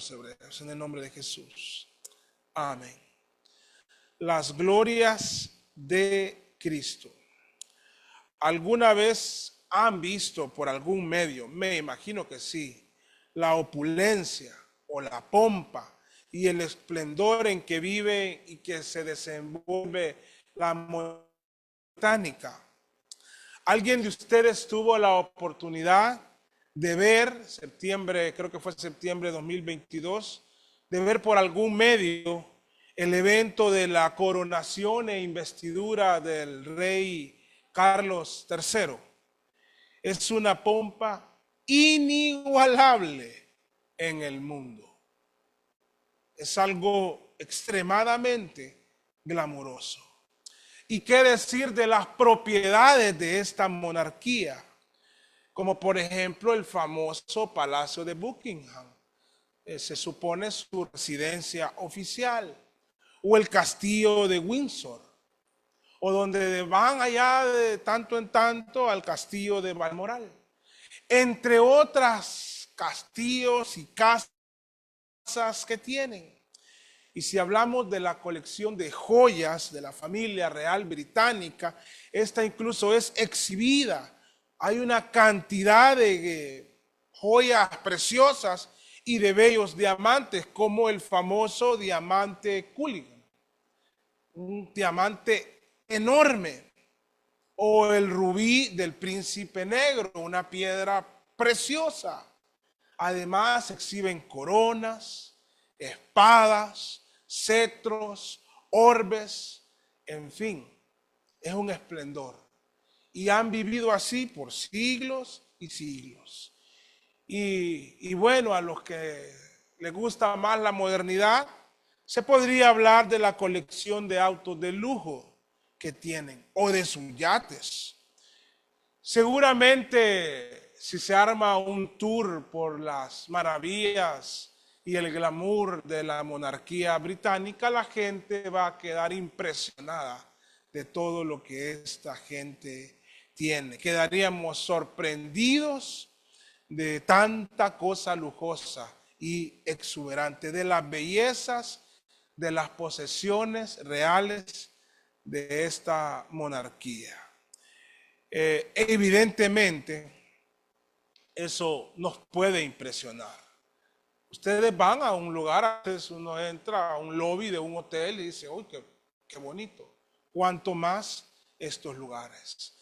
los hebreos, en el nombre de Jesús. Amén. Las glorias de Cristo. ¿Alguna vez han visto por algún medio, me imagino que sí, la opulencia o la pompa y el esplendor en que vive y que se desenvuelve la monarquía británica? ¿Alguien de ustedes tuvo la oportunidad de ver, creo que fue septiembre de 2022, de ver por algún medio el evento de la coronación e investidura del rey Carlos III? Es una pompa inigualable en el mundo. Es algo extremadamente glamuroso. ¿Y qué decir de las propiedades de esta monarquía? Como por ejemplo el famoso Palacio de Buckingham, se supone su residencia oficial, o el Castillo de Windsor, o donde van allá de tanto en tanto al Castillo de Balmoral, entre otras castillos y casas que tienen. Y si hablamos de la colección de joyas de la familia real británica, esta incluso es exhibida. Hay una cantidad de joyas preciosas y de bellos diamantes, como el famoso diamante Culligan, un diamante enorme, o el rubí del príncipe negro, una piedra preciosa. Además se exhiben coronas, espadas, cetros, orbes, en fin, es un esplendor. Y han vivido así por siglos y siglos. Y bueno, a los que les gusta más la modernidad, se podría hablar de la colección de autos de lujo que tienen, o de sus yates. Seguramente si se arma un tour por las maravillas y el glamour de la monarquía británica, la gente va a quedar impresionada de todo lo que esta gente tiene. Quedaríamos sorprendidos de tanta cosa lujosa y exuberante, de las bellezas, de las posesiones reales de esta monarquía. Evidentemente, eso nos puede impresionar. Ustedes van a un lugar, a veces uno entra a un lobby de un hotel y dice, uy, qué bonito. Cuanto más estos lugares.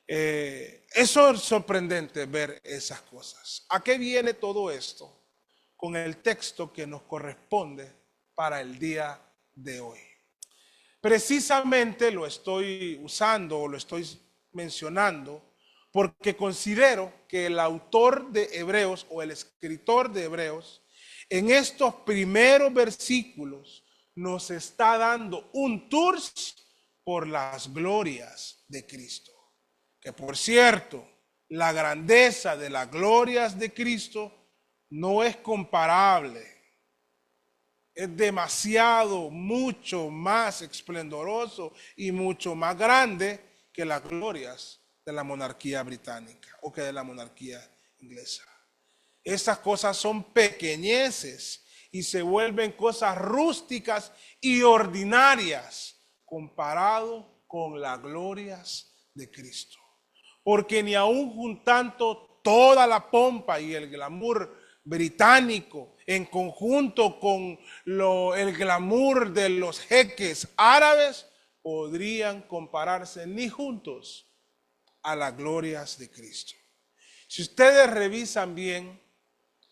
Eso es sorprendente ver esas cosas. ¿A qué viene todo esto? Con el texto que nos corresponde para el día de hoy. Precisamente lo estoy usando o lo estoy mencionando porque considero que el autor de Hebreos o el escritor de Hebreos en estos primeros versículos nos está dando un tour por las glorias de Cristo. Que por cierto, la grandeza de las glorias de Cristo no es comparable. Es demasiado, mucho más esplendoroso y mucho más grande que las glorias de la monarquía británica o que de la monarquía inglesa. Esas cosas son pequeñeces y se vuelven cosas rústicas y ordinarias comparado con las glorias de Cristo. Porque ni aún juntando toda la pompa y el glamour británico en conjunto con el glamour de los jeques árabes podrían compararse ni juntos a las glorias de Cristo. Si ustedes revisan bien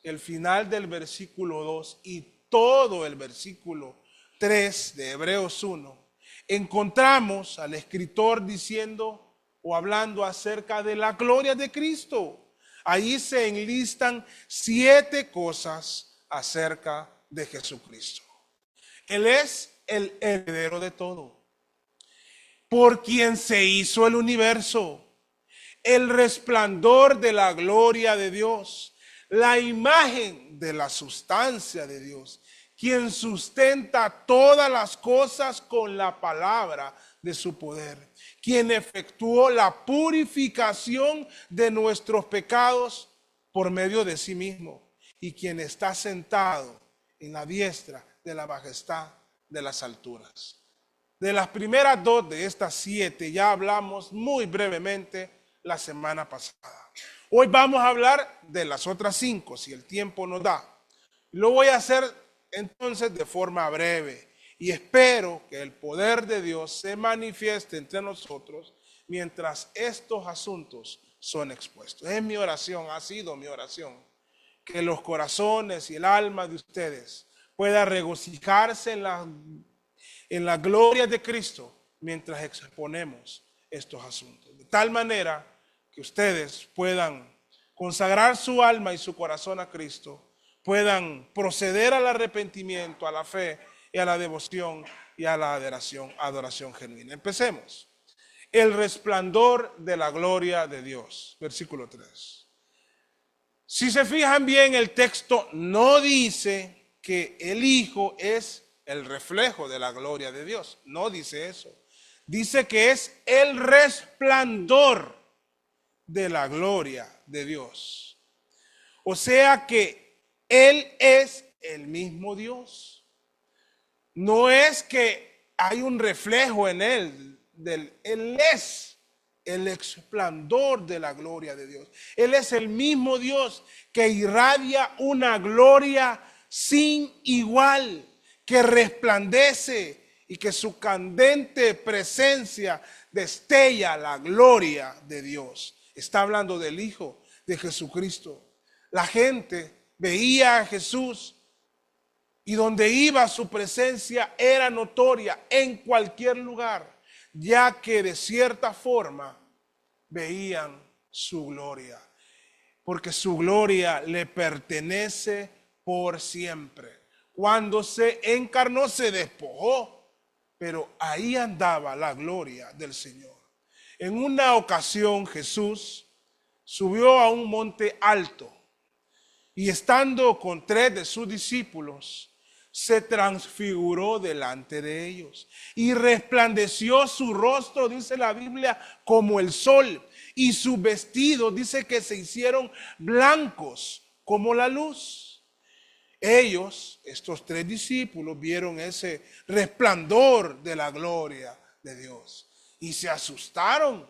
el final del versículo 2 y todo el versículo 3 de Hebreos 1, encontramos al escritor diciendo o hablando acerca de la gloria de Cristo. Ahí se enlistan 7 cosas acerca de Jesucristo. Él es el heredero de todo, por quien se hizo el universo, el resplandor de la gloria de Dios, la imagen de la sustancia de Dios, quien sustenta todas las cosas con la palabra de su poder, quien efectuó la purificación de nuestros pecados por medio de sí mismo y quien está sentado en la diestra de la majestad de las alturas. De las primeras dos de estas 7 ya hablamos muy brevemente la semana pasada. Hoy vamos a hablar de las otras 5, si el tiempo nos da. Lo voy a hacer entonces de forma breve y espero que el poder de Dios se manifieste entre nosotros mientras estos asuntos son expuestos. Es mi oración, ha sido mi oración, que los corazones y el alma de ustedes pueda regocijarse en la gloria de Cristo mientras exponemos estos asuntos. De tal manera que ustedes puedan consagrar su alma y su corazón a Cristo, puedan proceder al arrepentimiento, a la fe y a la devoción y a la adoración genuina. Empecemos. El resplandor de la gloria de Dios. Versículo 3. Si se fijan bien, el texto no dice que el Hijo es el reflejo de la gloria de Dios. No dice eso. Dice que es el resplandor de la gloria de Dios. O sea que Él es el mismo Dios. No es que hay un reflejo en Él. Él es el resplandor de la gloria de Dios. Él es el mismo Dios que irradia una gloria sin igual, que resplandece y que su candente presencia destella la gloria de Dios. Está hablando del Hijo de Jesucristo. La gente veía a Jesús y donde iba su presencia era notoria en cualquier lugar, ya que de cierta forma veían su gloria, porque su gloria le pertenece por siempre. Cuando se encarnó se despojó, pero ahí andaba la gloria del Señor. En una ocasión Jesús subió a un monte alto y estando con 3 de sus discípulos, se transfiguró delante de ellos y resplandeció su rostro, dice la Biblia, como el sol, y sus vestidos, dice que se hicieron blancos como la luz. Ellos, estos 3 discípulos, vieron ese resplandor de la gloria de Dios y se asustaron.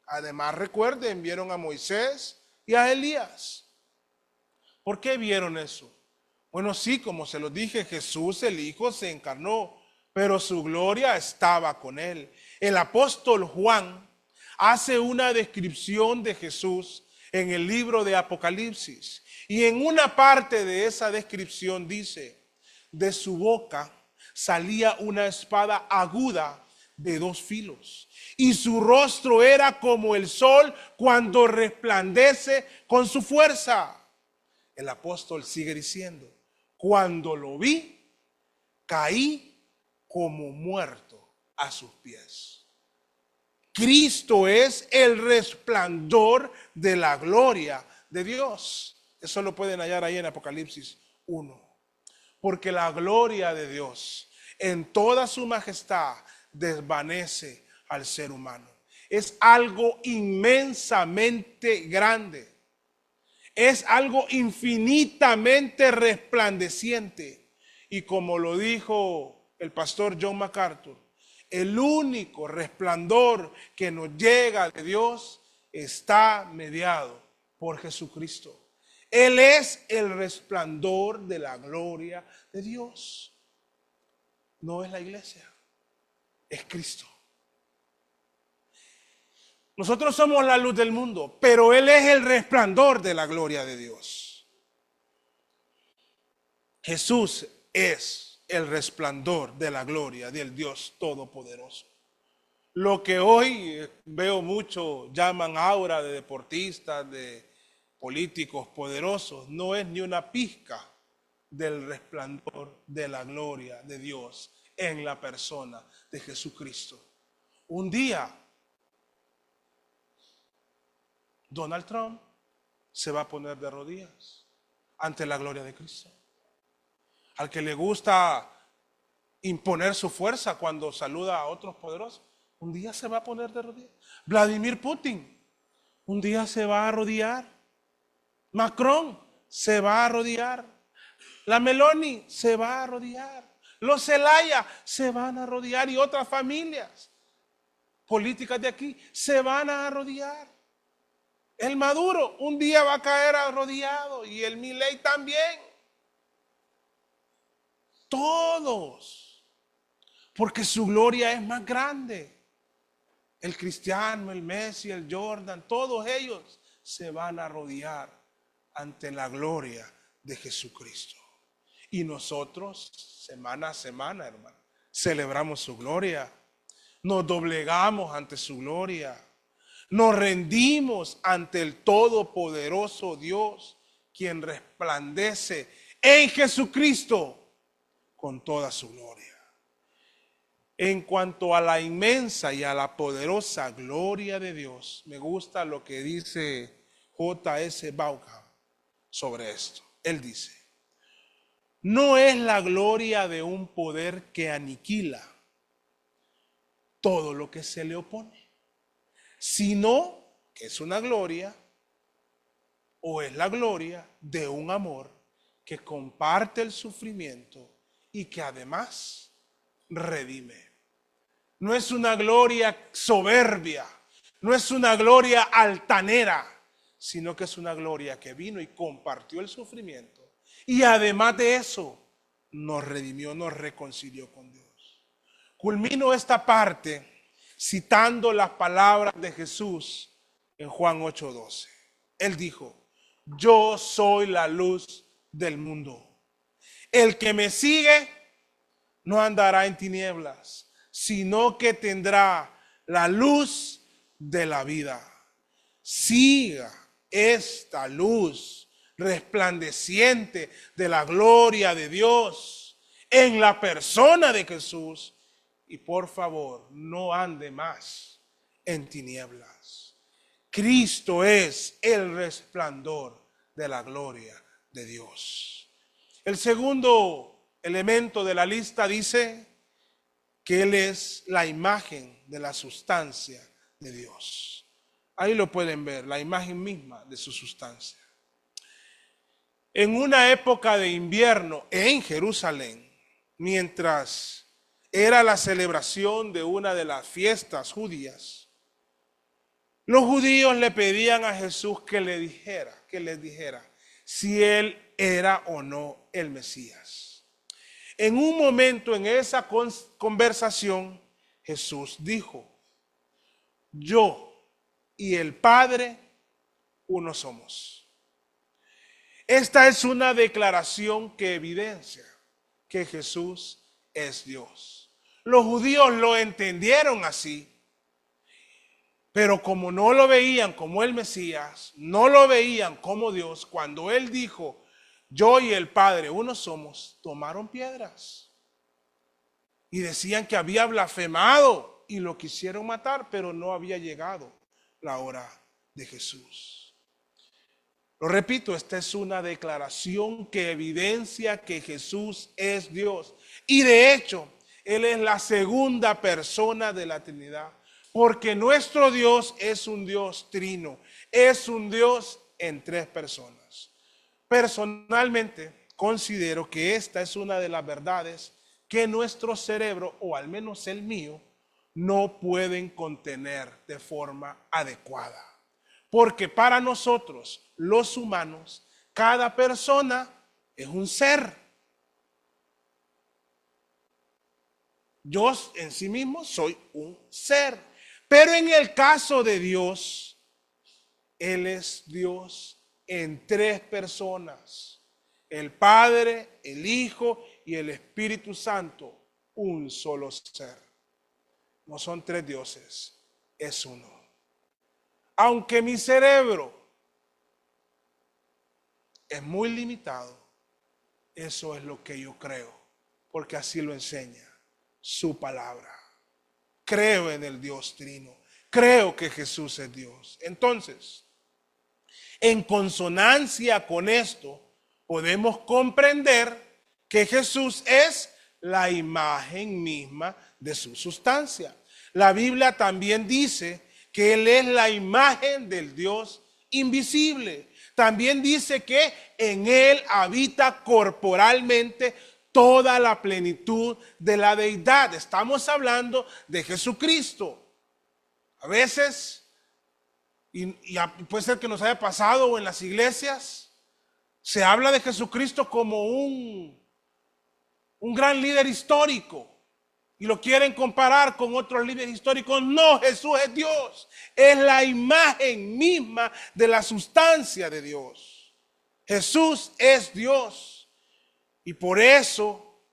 Además, recuerden, vieron a Moisés y a Elías. ¿Por qué vieron eso? Bueno, sí, como se lo dije, Jesús el Hijo se encarnó, pero su gloria estaba con él. El apóstol Juan hace una descripción de Jesús en el libro de Apocalipsis. Y en una parte de esa descripción dice, de su boca salía una espada aguda de 2 filos. Y su rostro era como el sol cuando resplandece con su fuerza. El apóstol sigue diciendo, cuando lo vi, caí como muerto a sus pies. Cristo es el resplandor de la gloria de Dios. Eso lo pueden hallar ahí en Apocalipsis 1. Porque la gloria de Dios en toda su majestad desvanece al ser humano. Es algo inmensamente grande. Es algo infinitamente resplandeciente. Y como lo dijo el pastor John MacArthur, el único resplandor que nos llega de Dios está mediado por Jesucristo. Él es el resplandor de la gloria de Dios. No es la iglesia, es Cristo. Nosotros somos la luz del mundo, pero Él es el resplandor de la gloria de Dios. Jesús es el resplandor de la gloria del Dios Todopoderoso. Lo que hoy veo mucho llaman aura de deportistas, de políticos poderosos, no es ni una pizca del resplandor de la gloria de Dios en la persona de Jesucristo. Un día Donald Trump se va a poner de rodillas ante la gloria de Cristo. Al que le gusta imponer su fuerza cuando saluda a otros poderosos, un día se va a poner de rodillas. Vladimir Putin, un día se va a arrodillar. Macron se va a arrodillar. La Meloni se va a arrodillar. Los Zelaya se van a arrodillar y otras familias políticas de aquí se van a arrodillar. El Maduro un día va a caer arrodillado y el Milei también. Todos. Porque su gloria es más grande. El Cristiano, el Messi, el Jordan, todos ellos se van a arrodillar ante la gloria de Jesucristo. Y nosotros, semana a semana, hermano, celebramos su gloria. Nos doblegamos ante su gloria. Nos rendimos ante el todopoderoso Dios, quien resplandece en Jesucristo con toda su gloria. En cuanto a la inmensa y a la poderosa gloria de Dios, me gusta lo que dice J.S. Vaughan sobre esto. Él dice: no es la gloria de un poder que aniquila todo lo que se le opone, sino que es una gloria, o es la gloria de un amor que comparte el sufrimiento y que además redime. No es una gloria soberbia, no es una gloria altanera, sino que es una gloria que vino y compartió el sufrimiento. Y además de eso, nos redimió, nos reconcilió con Dios. Culmino esta parte citando las palabras de Jesús en Juan 8:12. Él dijo: yo soy la luz del mundo. El que me sigue no andará en tinieblas, sino que tendrá la luz de la vida. Siga esta luz resplandeciente de la gloria de Dios en la persona de Jesús, y por favor no ande más en tinieblas. Cristo es el resplandor de la gloria de Dios. El segundo elemento de la lista dice que Él es la imagen de la sustancia de Dios. Ahí lo pueden ver, la imagen misma de su sustancia. En una época de invierno en Jerusalén, mientras era la celebración de una de las fiestas judías, los judíos le pedían a Jesús que les dijera si Él era o no el Mesías. En un momento en esa conversación, Jesús dijo: yo y el Padre uno somos. Esta es una declaración que evidencia que Jesús es Dios. Los judíos lo entendieron así, pero como no lo veían como el Mesías, no lo veían como Dios, cuando Él dijo: yo y el Padre uno somos, tomaron piedras y decían que había blasfemado y lo quisieron matar, pero no había llegado la hora de Jesús. Lo repito, esta es una declaración que evidencia que Jesús es Dios. Y de hecho, Él es la segunda persona de la Trinidad. Porque nuestro Dios es un Dios trino. Es un Dios en tres personas. Personalmente, considero que esta es una de las verdades que nuestro cerebro, o al menos el mío, no pueden contener de forma adecuada. Porque para nosotros, los humanos, cada persona es un ser. Yo en sí mismo soy un ser. Pero en el caso de Dios, Él es Dios en tres personas. El Padre, el Hijo y el Espíritu Santo, un solo ser. No son tres dioses, es uno. Aunque mi cerebro es muy limitado, eso es lo que yo creo, porque así lo enseña su palabra. Creo en el Dios trino, creo que Jesús es Dios. Entonces, en consonancia con esto, podemos comprender que Jesús es la imagen misma de su sustancia. La Biblia también dice que Él es la imagen del Dios invisible. también dice que en Él habita corporalmente toda la plenitud de la deidad. Estamos hablando de Jesucristo. A veces, y puede ser que nos haya pasado o en las iglesias, se habla de Jesucristo como un gran líder histórico y lo quieren comparar con otros líderes históricos. No, Jesús es Dios, es la imagen misma de la sustancia de Dios. Jesús es Dios y por eso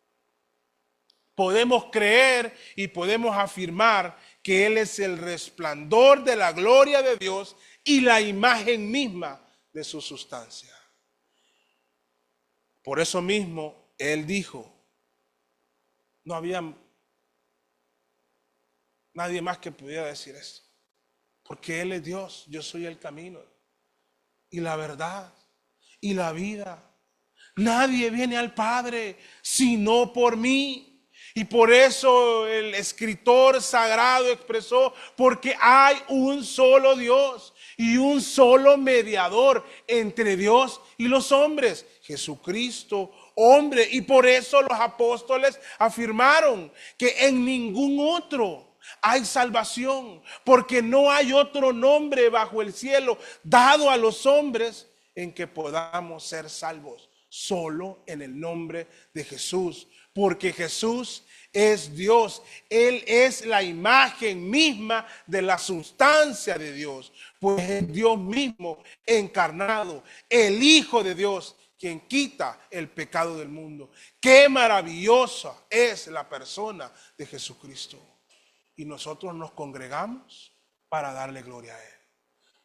podemos creer y podemos afirmar que Él es el resplandor de la gloria de Dios y la imagen misma de su sustancia. Por eso mismo Él dijo, no había nadie más que pudiera decir esto, porque Él es Dios, yo soy el camino y la verdad y la vida. Nadie viene al Padre sino por mí. Y por eso el escritor sagrado expresó, porque hay un solo Dios y un solo mediador entre Dios y los hombres, Jesucristo, hombre. Y por eso los apóstoles afirmaron que en ningún otro hay salvación, porque no hay otro nombre bajo el cielo dado a los hombres en que podamos ser salvos, solo en el nombre de Jesús, porque Jesús es Dios. Él es la imagen misma de la sustancia de Dios, pues es Dios mismo encarnado, el Hijo de Dios, quien quita el pecado del mundo. Qué maravillosa es la persona de Jesucristo. Y nosotros nos congregamos para darle gloria a Él.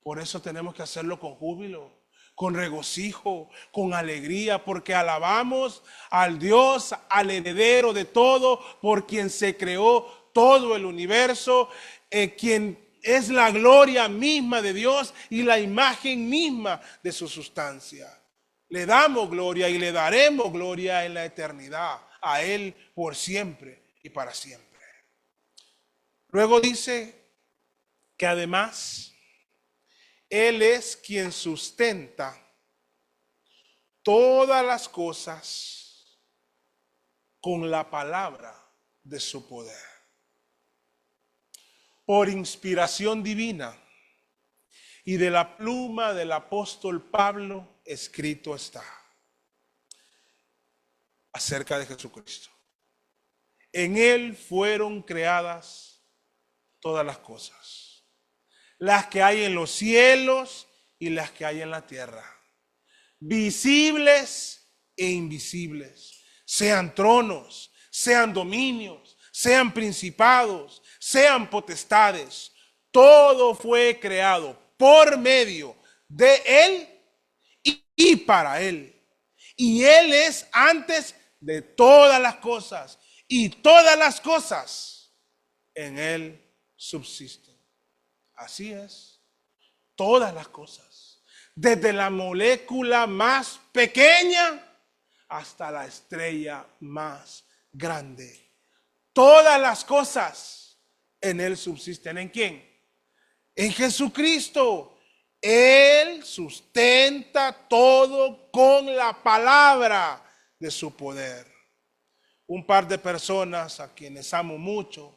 Por eso tenemos que hacerlo con júbilo, con regocijo, con alegría, porque alabamos al Dios, al heredero de todo, por quien se creó todo el universo, quien es la gloria misma de Dios y la imagen misma de su sustancia. Le damos gloria y le daremos gloria en la eternidad, a Él por siempre y para siempre. Luego dice que además Él es quien sustenta todas las cosas con la palabra de su poder. Por inspiración divina y de la pluma del apóstol Pablo escrito está acerca de Jesucristo. En Él fueron creadas todas las cosas, las que hay en los cielos y las que hay en la tierra, visibles e invisibles, sean tronos, sean dominios, sean principados, sean potestades. Todo fue creado por medio de Él y para Él. Y Él es antes de todas las cosas, y todas las cosas en Él subsisten. Así es, todas las cosas, desde la molécula más pequeña hasta la estrella más grande. Todas las cosas en Él subsisten. ¿En quién? En Jesucristo. Él sustenta todo con la palabra de su poder. Un par de personas a quienes amo mucho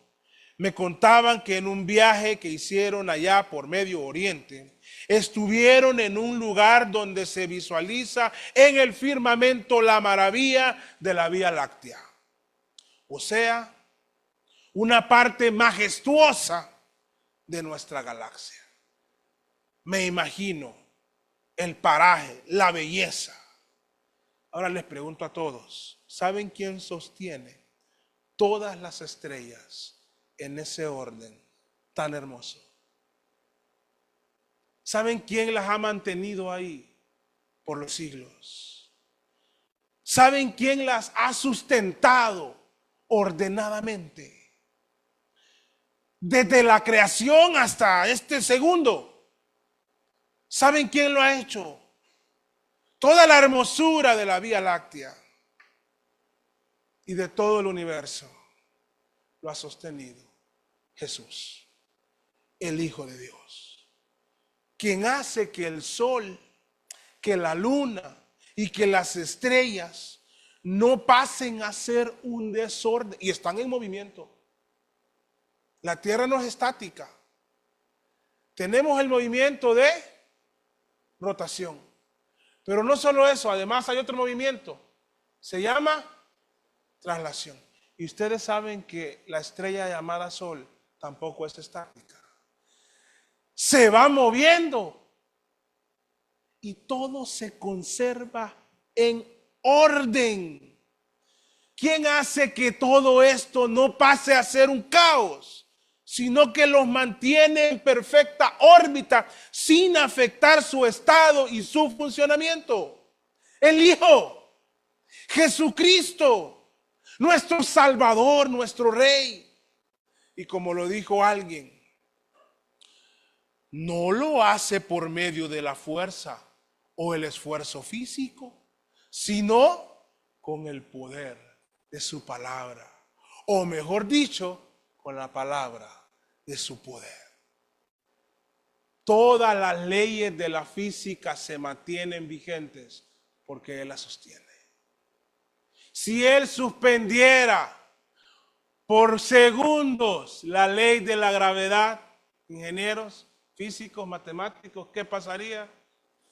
me contaban que en un viaje que hicieron allá por Medio Oriente, estuvieron en un lugar donde se visualiza en el firmamento la maravilla de la Vía Láctea. O sea, una parte majestuosa de nuestra galaxia. Me imagino el paraje, la belleza. Ahora les pregunto a todos, ¿saben quién sostiene todas las estrellas en ese orden tan hermoso? ¿Saben quién las ha mantenido ahí por los siglos? ¿Saben quién las ha sustentado ordenadamente? Desde la creación hasta este segundo. ¿Saben quién lo ha hecho? Toda la hermosura de la Vía Láctea y de todo el universo lo ha sostenido Jesús, el Hijo de Dios, quien hace que el sol que la luna y que las estrellas no pasen a ser un desorden, y están en movimiento. La Tierra no es estática. Tenemos el movimiento de rotación. Pero no solo eso, además hay otro movimiento. Se llama traslación. Y ustedes saben que la estrella llamada Sol tampoco es estática. Se va moviendo. Y todo se conserva en orden. ¿Quién hace que todo esto no pase a ser un caos, sino que los mantiene en perfecta órbita sin afectar su estado y su funcionamiento? El Hijo, Jesucristo, nuestro Salvador, nuestro Rey. Y como lo dijo alguien, no lo hace por medio de la fuerza o el esfuerzo físico, sino con el poder de su palabra, o mejor dicho, con la palabra de su poder. Todas las leyes de la física se mantienen vigentes porque Él las sostiene. Si Él suspendiera por segundos la ley de la gravedad, ingenieros, físicos, matemáticos, ¿qué pasaría?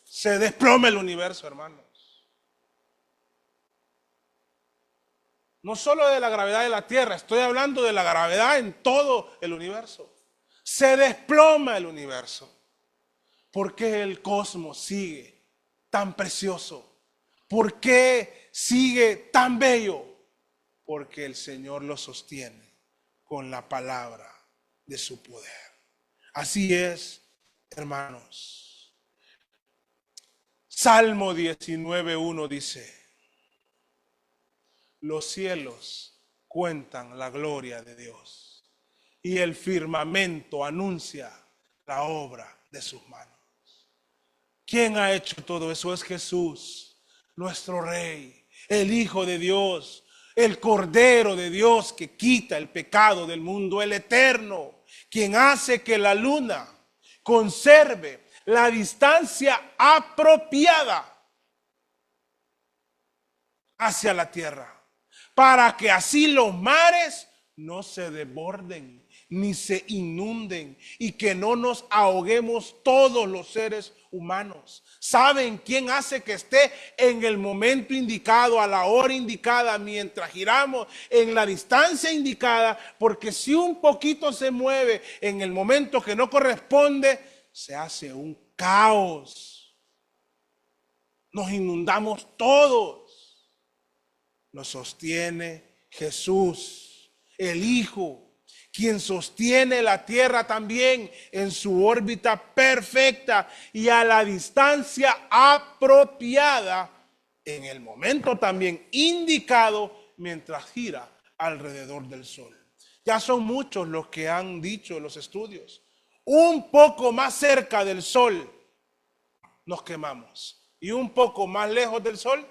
Se desploma el universo, hermanos. No solo de la gravedad de la Tierra, estoy hablando de la gravedad en todo el universo. Se desploma el universo. ¿Por qué el cosmos sigue tan precioso? ¿Por qué sigue tan bello? Porque el Señor lo sostiene con la palabra de su poder. Así es, hermanos. Salmo 19:1 dice: los cielos cuentan la gloria de Dios y el firmamento anuncia la obra de sus manos. ¿Quién ha hecho todo eso? Es Jesús, nuestro Rey, el Hijo de Dios, el Cordero de Dios que quita el pecado del mundo, el Eterno, quien hace que la luna conserve la distancia apropiada hacia la tierra, para que así los mares no se desborden ni se inunden y que no nos ahoguemos todos los seres humanos. ¿Saben quién hace que esté en el momento indicado, a la hora indicada, mientras giramos en la distancia indicada? Porque si un poquito se mueve en el momento que no corresponde, se hace un caos. Nos inundamos todos. Nos sostiene Jesús, el Hijo, quien sostiene la tierra también en su órbita perfecta y a la distancia apropiada, en el momento también indicado, mientras gira alrededor del sol. Ya son muchos los que han dicho en los estudios: un poco más cerca del sol nos quemamos y un poco más lejos del sol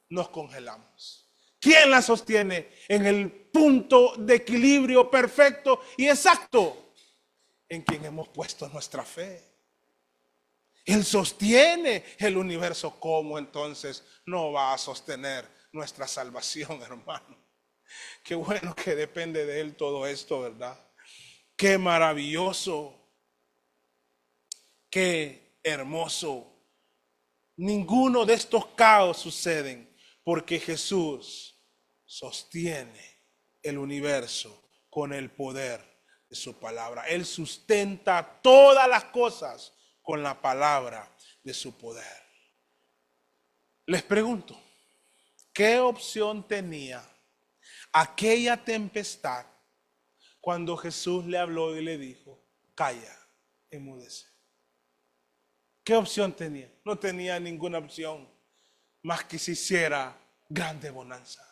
nos congelamos. ¿Quién la sostiene en el punto de equilibrio perfecto y exacto? En quien hemos puesto nuestra fe. Él sostiene el universo. ¿Cómo entonces no va a sostener nuestra salvación, hermano? Qué bueno que depende de Él todo esto, ¿verdad? Qué maravilloso, qué hermoso. Ninguno de estos caos suceden porque Jesús sostiene el universo con el poder de su palabra. Él sustenta todas las cosas con la palabra de su poder. Les pregunto, ¿qué opción tenía aquella tempestad cuando Jesús le habló y le dijo: calla, enmudece? ¿Qué opción tenía? No tenía ninguna opción más que se hiciera grande bonanza.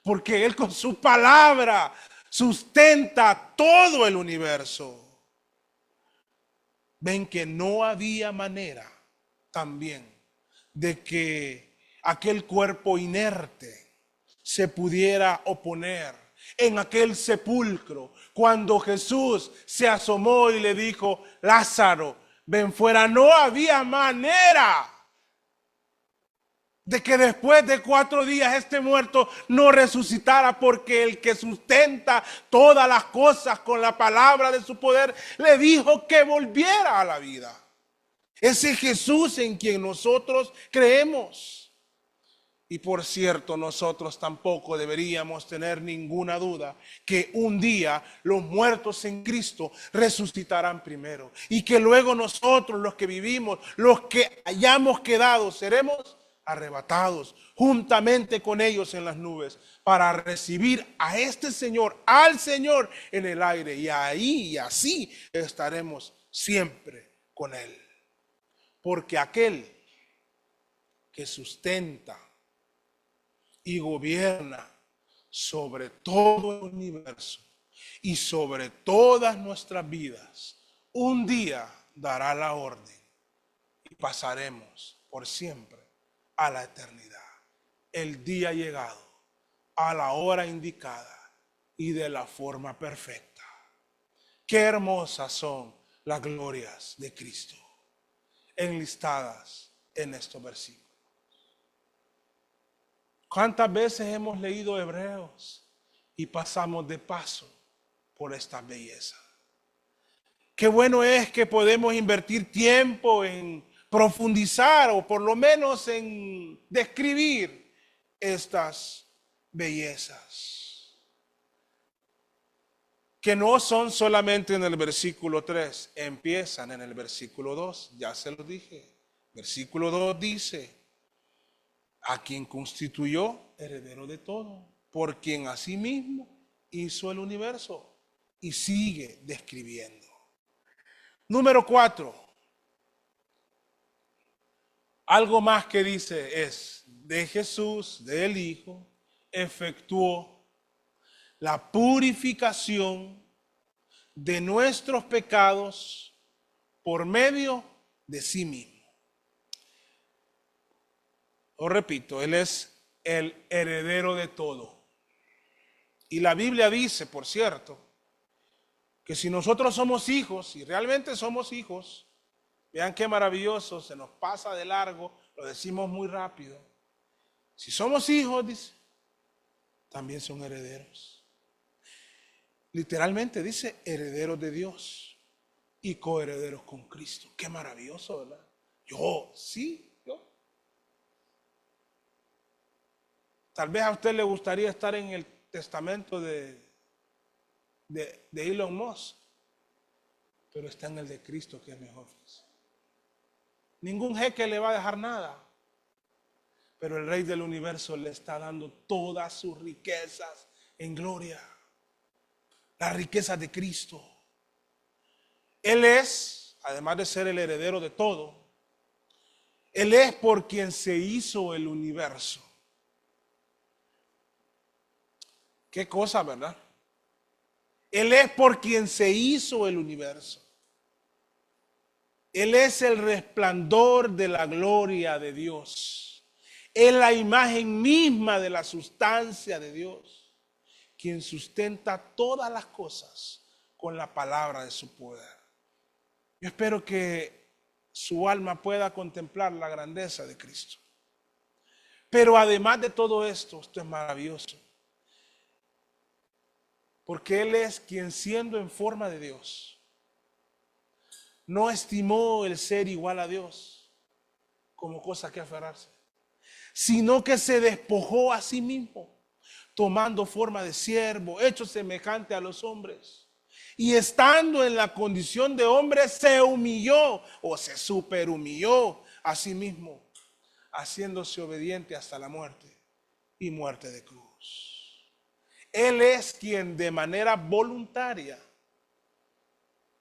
Porque Él con su palabra sustenta todo el universo. Ven que no había manera también de que aquel cuerpo inerte se pudiera oponer en aquel sepulcro cuando Jesús se asomó y le dijo: Lázaro, ven fuera. No había manera de que después de 4 días este muerto no resucitara, porque el que sustenta todas las cosas con la palabra de su poder le dijo que volviera a la vida. Ese Jesús en quien nosotros creemos. Y por cierto, nosotros tampoco deberíamos tener ninguna duda que un día los muertos en Cristo resucitarán primero. Y que luego nosotros, los que vivimos, los que hayamos quedado, seremos arrebatados juntamente con ellos en las nubes para recibir a este Señor, al Señor en el aire. Y ahí y así estaremos siempre con Él. Porque aquel que sustenta y gobierna sobre todo el universo y sobre todas nuestras vidas, un día dará la orden y pasaremos por siempre a la eternidad. El día ha llegado, a la hora indicada y de la forma perfecta. Qué hermosas son las glorias de Cristo enlistadas en estos versículos. ¿Cuántas veces hemos leído Hebreos y pasamos de paso por esta belleza? Qué bueno es que podemos invertir tiempo en profundizar o por lo menos en describir estas bellezas, que no son solamente en el versículo 3, empiezan en el versículo 2, ya se lo dije. Versículo 2 dice: a quien constituyó heredero de todo, por quien asimismo hizo el universo, y sigue describiendo. Número 4, algo más que dice es: de Jesús, del Hijo, efectuó la purificación de nuestros pecados por medio de sí mismo. Os repito, Él es el heredero de todo. Y la Biblia dice, por cierto, que si nosotros somos hijos, y realmente somos hijos, vean qué maravilloso, se nos pasa de largo, lo decimos muy rápido. Si somos hijos, dice, también son herederos. Literalmente dice herederos de Dios y coherederos con Cristo. Qué maravilloso, ¿verdad? Yo. Tal vez a usted le gustaría estar en el testamento de Elon Musk, pero está en el de Cristo, que es mejor. Ningún jeque le va a dejar nada, pero el Rey del universo le está dando todas sus riquezas en gloria, las riquezas de Cristo. Él es, además de ser el heredero de todo, Él es por quien se hizo el universo. Qué cosa, ¿verdad? Él es por quien se hizo el universo. Él es el resplandor de la gloria de Dios. Es la imagen misma de la sustancia de Dios, quien sustenta todas las cosas con la palabra de su poder. Yo espero que su alma pueda contemplar la grandeza de Cristo. Pero además de todo esto es maravilloso. Porque Él es quien, siendo en forma de Dios, no estimó el ser igual a Dios como cosa que aferrarse, sino que se despojó a sí mismo, tomando forma de siervo, hecho semejante a los hombres. Y estando en la condición de hombre, se humilló o se superhumilló a sí mismo, haciéndose obediente hasta la muerte y muerte de cruz. Él es quien de manera voluntaria,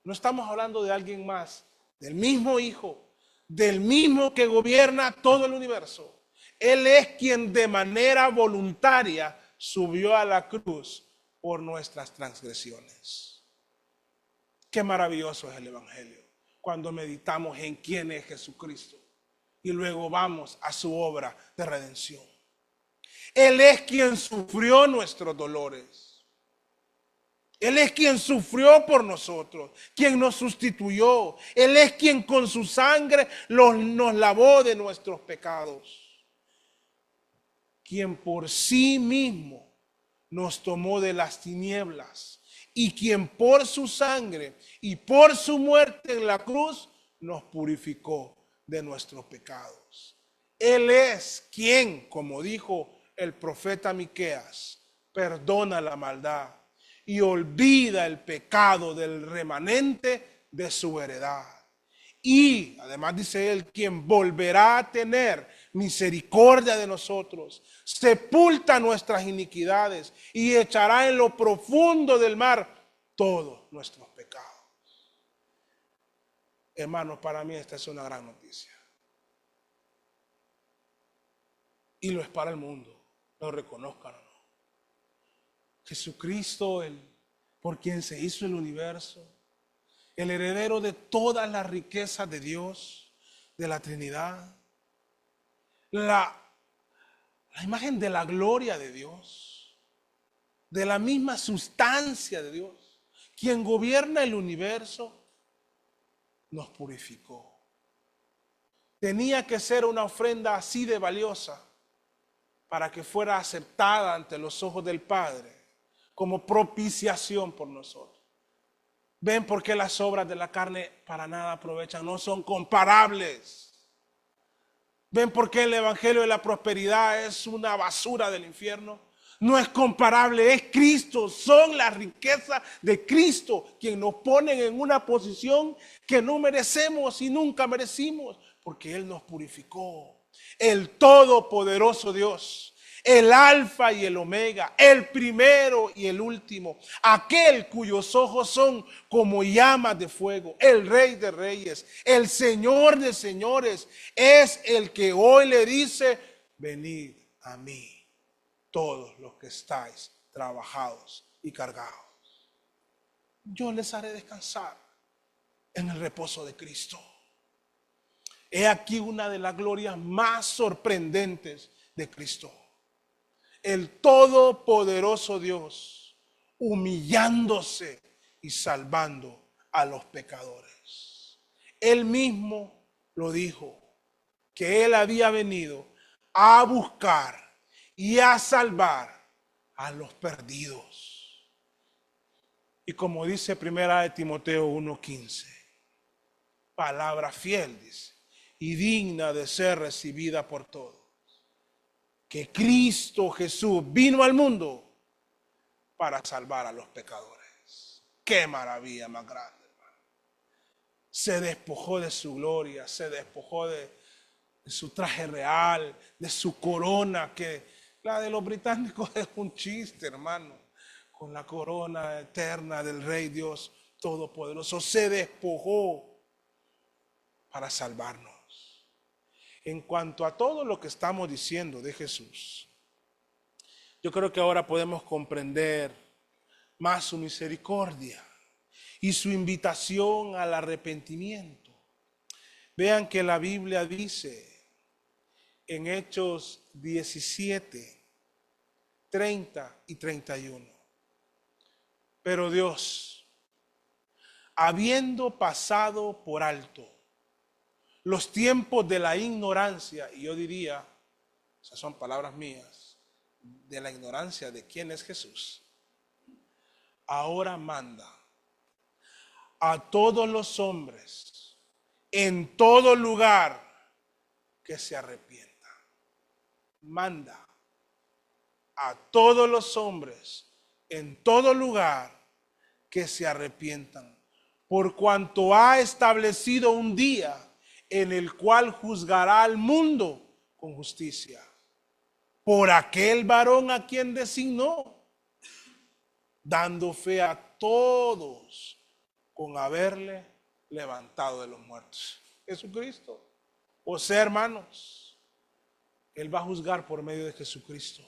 no estamos hablando de alguien más, del mismo Hijo, del mismo que gobierna todo el universo. Él es quien de manera voluntaria subió a la cruz por nuestras transgresiones. Qué maravilloso es el Evangelio cuando meditamos en quién es Jesucristo y luego vamos a su obra de redención. Él es quien sufrió nuestros dolores. Él es quien sufrió por nosotros, quien nos sustituyó. Él es quien con su sangre nos lavó de nuestros pecados. quien por sí mismo nos tomó de las tinieblas y quien por su sangre y por su muerte en la cruz nos purificó de nuestros pecados. Él es quien, como dijo el profeta Miqueas, perdona la maldad y olvida el pecado del remanente de su heredad. Y además dice él, quien volverá a tener misericordia de nosotros, sepulta nuestras iniquidades y echará en lo profundo del mar todos nuestros pecados. Hermanos, para mí esta es una gran noticia. Y lo es para el mundo, lo reconozcan o no. Jesucristo, por quien se hizo el universo, el heredero de todas las riquezas de Dios, de la Trinidad, la imagen de la gloria de Dios, de la misma sustancia de Dios, quien gobierna el universo, nos purificó. Tenía que ser una ofrenda así de valiosa para que fuera aceptada ante los ojos del Padre como propiciación por nosotros. ¿Ven por qué las obras de la carne para nada aprovechan? No son comparables. ¿Ven por qué el evangelio de la prosperidad es una basura del infierno? No es comparable, es Cristo, son las riquezas de Cristo quien nos ponen en una posición que no merecemos y nunca merecimos, porque Él nos purificó. El todopoderoso Dios, el alfa y el omega, el primero y el último, aquel cuyos ojos son como llamas de fuego, el rey de reyes, el señor de señores, es el que hoy le dice, venid a mí todos los que estáis trabajados y cargados. Yo les haré descansar en el reposo de Cristo. He aquí una de las glorias más sorprendentes de Cristo. El todopoderoso Dios humillándose y salvando a los pecadores. Él mismo lo dijo, que Él había venido a buscar y a salvar a los perdidos. Y como dice 1 Timoteo 1:15, palabra fiel, dice, y digna de ser recibida por todos, que Cristo Jesús vino al mundo para salvar a los pecadores. Qué maravilla más grande, hermano. Se despojó de su gloria, se despojó de su traje real, de su corona, que la de los británicos es un chiste, hermano, con la corona eterna del Rey Dios Todopoderoso. Se despojó para salvarnos. En cuanto a todo lo que estamos diciendo de Jesús, yo creo que ahora podemos comprender más su misericordia y su invitación al arrepentimiento. Vean que la Biblia dice en Hechos 17, 30 y 31. Pero Dios, habiendo pasado por alto los tiempos de la ignorancia, y yo diría, esas son palabras mías, de la ignorancia de quién es Jesús, ahora manda a todos los hombres en todo lugar que se arrepientan. Manda a todos los hombres en todo lugar que se arrepientan, por cuanto ha establecido un día en el cual juzgará al mundo con justicia, por aquel varón a quien designó, dando fe a todos con haberle levantado de los muertos. Jesucristo. O sea, hermanos, Él va a juzgar por medio de Jesucristo.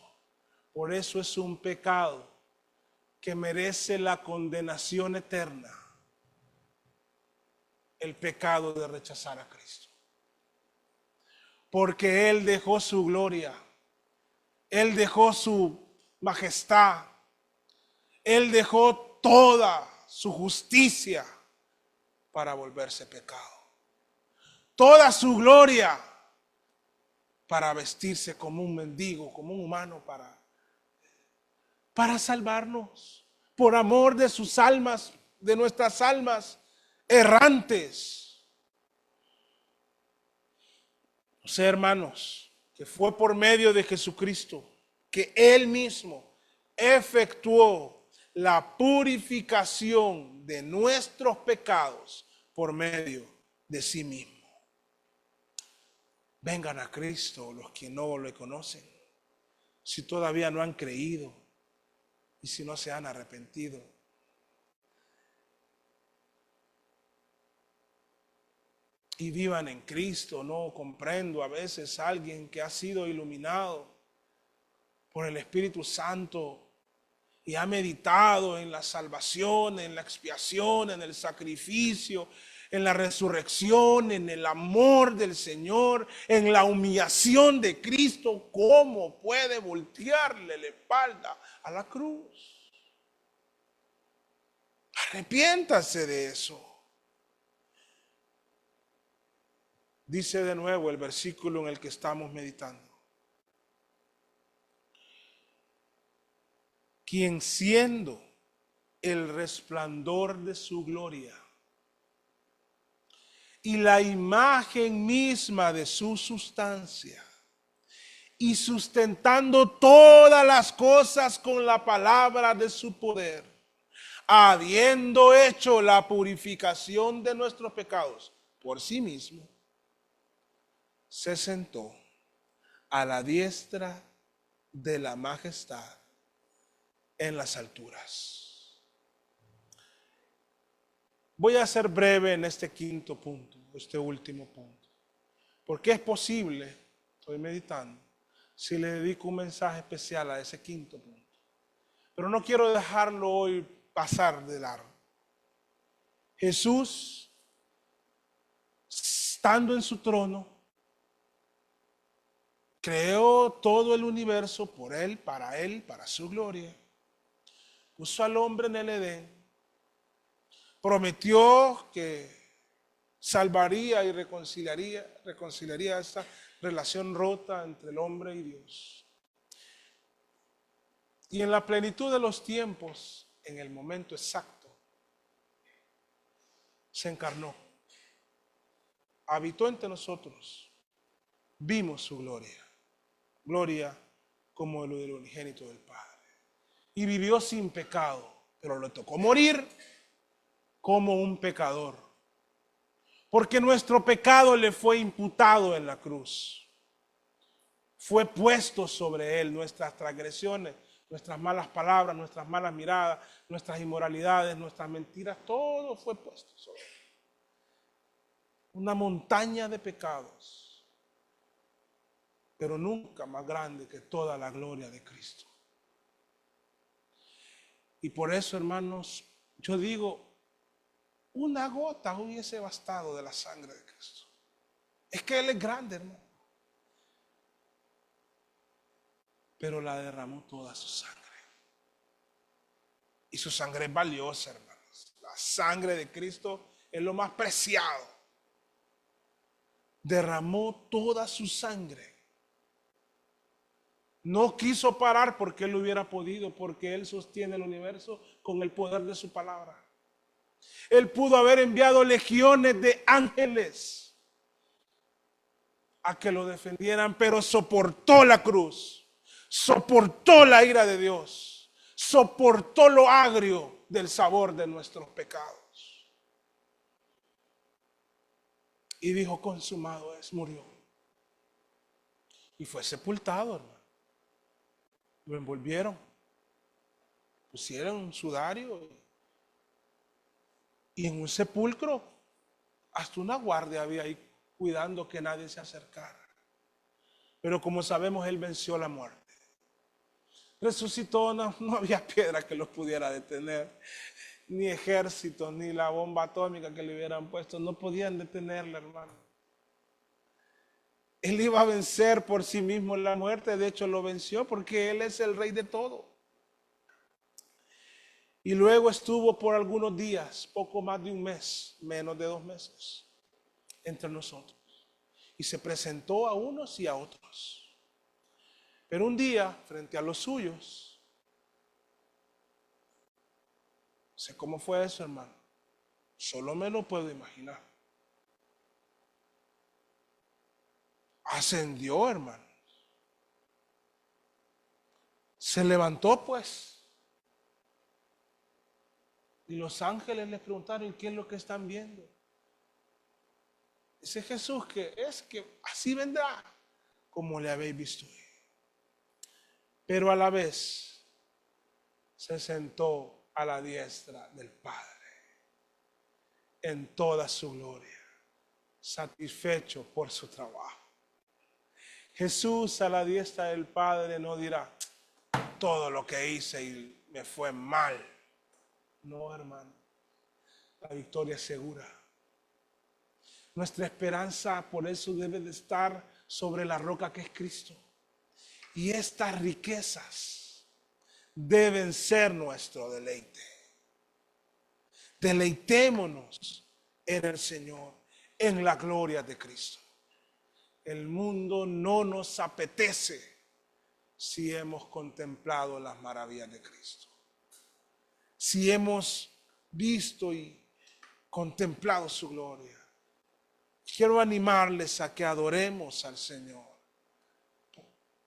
Por eso es un pecado que merece la condenación eterna. El pecado de rechazar a Cristo. Porque Él dejó su gloria. Él dejó su majestad. Él dejó toda su justicia para volverse pecado. Toda su gloria para vestirse como un mendigo, como un humano, para salvarnos, por amor de sus almas, de nuestras almas errantes. O sea, hermanos, que fue por medio de Jesucristo que Él mismo efectuó la purificación de nuestros pecados por medio de sí mismo. Vengan a Cristo los que no le conocen, si todavía no han creído y si no se han arrepentido. Y vivan en Cristo. No comprendo a veces a alguien que ha sido iluminado por el Espíritu Santo y ha meditado en la salvación, en la expiación, en el sacrificio, en la resurrección, en el amor del Señor, en la humillación de Cristo. ¿Cómo puede voltearle la espalda a la cruz? Arrepiéntase de eso. Dice de nuevo el versículo en el que estamos meditando: quien siendo el resplandor de su gloria y la imagen misma de su sustancia, y sustentando todas las cosas con la palabra de su poder, habiendo hecho la purificación de nuestros pecados por sí mismo, se sentó a la diestra de la majestad en las alturas. Voy a ser breve en este quinto punto, este último punto, porque es posible, estoy meditando, si le dedico un mensaje especial a ese quinto punto, pero no quiero dejarlo hoy pasar de largo. Jesús, estando en su trono, creó todo el universo por Él, para su gloria. Puso al hombre en el Edén. Prometió que salvaría y reconciliaría esta relación rota entre el hombre y Dios. Y en la plenitud de los tiempos, en el momento exacto, se encarnó. Habitó entre nosotros. Vimos su gloria. Gloria como el del unigénito del Padre. Y vivió sin pecado, pero le tocó morir como un pecador, porque nuestro pecado le fue imputado en la cruz. Fue puesto sobre Él nuestras transgresiones, nuestras malas palabras, nuestras malas miradas, nuestras inmoralidades, nuestras mentiras, todo fue puesto sobre Él. Una montaña de pecados, pero nunca más grande que toda la gloria de Cristo. Y por eso, hermanos, yo digo, una gota hubiese bastado de la sangre de Cristo. Es que Él es grande, hermano. Pero la derramó toda su sangre. Y su sangre es valiosa, hermanos. La sangre de Cristo es lo más preciado. Derramó toda su sangre. No quiso parar porque Él hubiera podido, porque Él sostiene el universo con el poder de su palabra. Él pudo haber enviado legiones de ángeles a que lo defendieran, pero soportó la cruz, soportó la ira de Dios, soportó lo agrio del sabor de nuestros pecados. Y dijo, consumado es, murió. Y fue sepultado, hermano. Lo envolvieron, pusieron un sudario y en un sepulcro hasta una guardia había ahí cuidando que nadie se acercara. Pero como sabemos, Él venció la muerte. Resucitó, no había piedra que los pudiera detener, ni ejército, ni la bomba atómica que le hubieran puesto, no podían detenerle, hermano. Él iba a vencer por sí mismo la muerte, de hecho lo venció porque Él es el Rey de todo. Y luego estuvo por algunos días, poco más de un mes, menos de 2 meses, entre nosotros. y se presentó a unos y a otros. Pero un día, frente a los suyos, sé cómo fue eso, hermano. Solo me lo puedo imaginar. Ascendió, hermano. Se levantó, pues. Y los ángeles les preguntaron, ¿qué es lo que están viendo? Dice Jesús que es que así vendrá como le habéis visto. Pero a la vez se sentó a la diestra del Padre en toda su gloria, satisfecho por su trabajo. Jesús a la diestra del Padre no dirá, todo lo que hice y me fue mal. No, hermano, la victoria es segura. Nuestra esperanza por eso debe de estar sobre la roca que es Cristo. Y estas riquezas deben ser nuestro deleite. Deleitémonos en el Señor, en la gloria de Cristo. El mundo no nos apetece si hemos contemplado las maravillas de Cristo. Si hemos visto y contemplado su gloria. Quiero animarles a que adoremos al Señor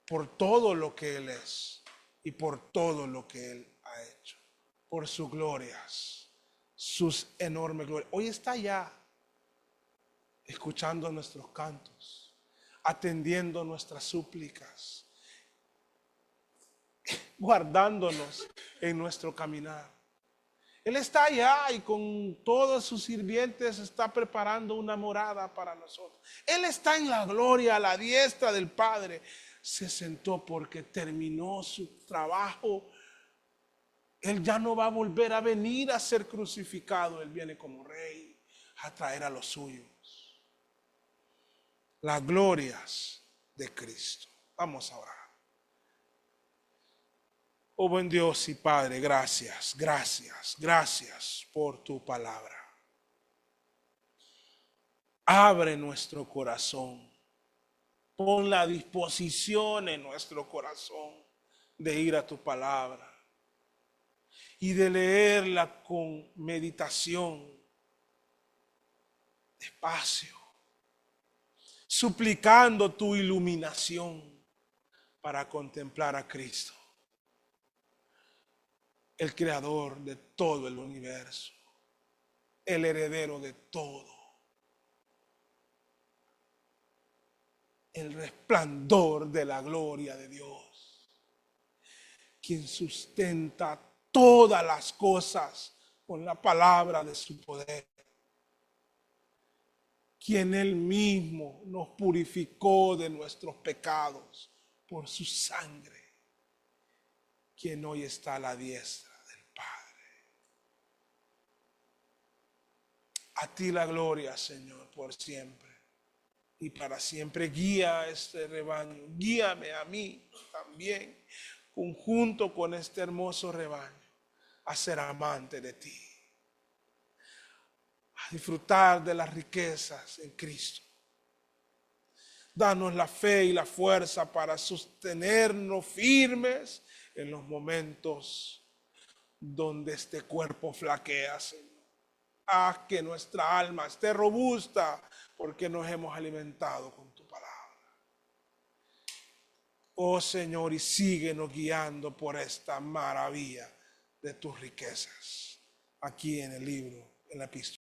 por todo lo que Él es y por todo lo que Él ha hecho. Por sus glorias, sus enormes glorias. Hoy está allá escuchando nuestros cantos, atendiendo nuestras súplicas, guardándonos en nuestro caminar. Él está allá y con todos sus sirvientes está preparando una morada para nosotros. Él está en la gloria, a la diestra del Padre. Se sentó porque terminó su trabajo. Él ya no va a volver a venir a ser crucificado. Él viene como rey a traer a los suyos las glorias de Cristo. Vamos a orar. Oh buen Dios y Padre, gracias, gracias, gracias por tu palabra. Abre nuestro corazón. Pon la disposición en nuestro corazón de ir a tu palabra y de leerla con meditación, despacio, suplicando tu iluminación para contemplar a Cristo, el creador de todo el universo, el heredero de todo, el resplandor de la gloria de Dios, quien sustenta todas las cosas con la palabra de su poder, quien Él mismo nos purificó de nuestros pecados por su sangre, quien hoy está a la diestra del Padre. A ti la gloria, Señor, por siempre y para siempre. Guía a este rebaño, guíame a mí también, conjunto con este hermoso rebaño, a ser amante de ti, a disfrutar de las riquezas en Cristo. Danos la fe y la fuerza para sostenernos firmes en los momentos donde este cuerpo flaquea, Señor. Haz que nuestra alma esté robusta porque nos hemos alimentado con tu palabra. Oh Señor, y síguenos guiando por esta maravilla de tus riquezas aquí en el libro, en la epístola.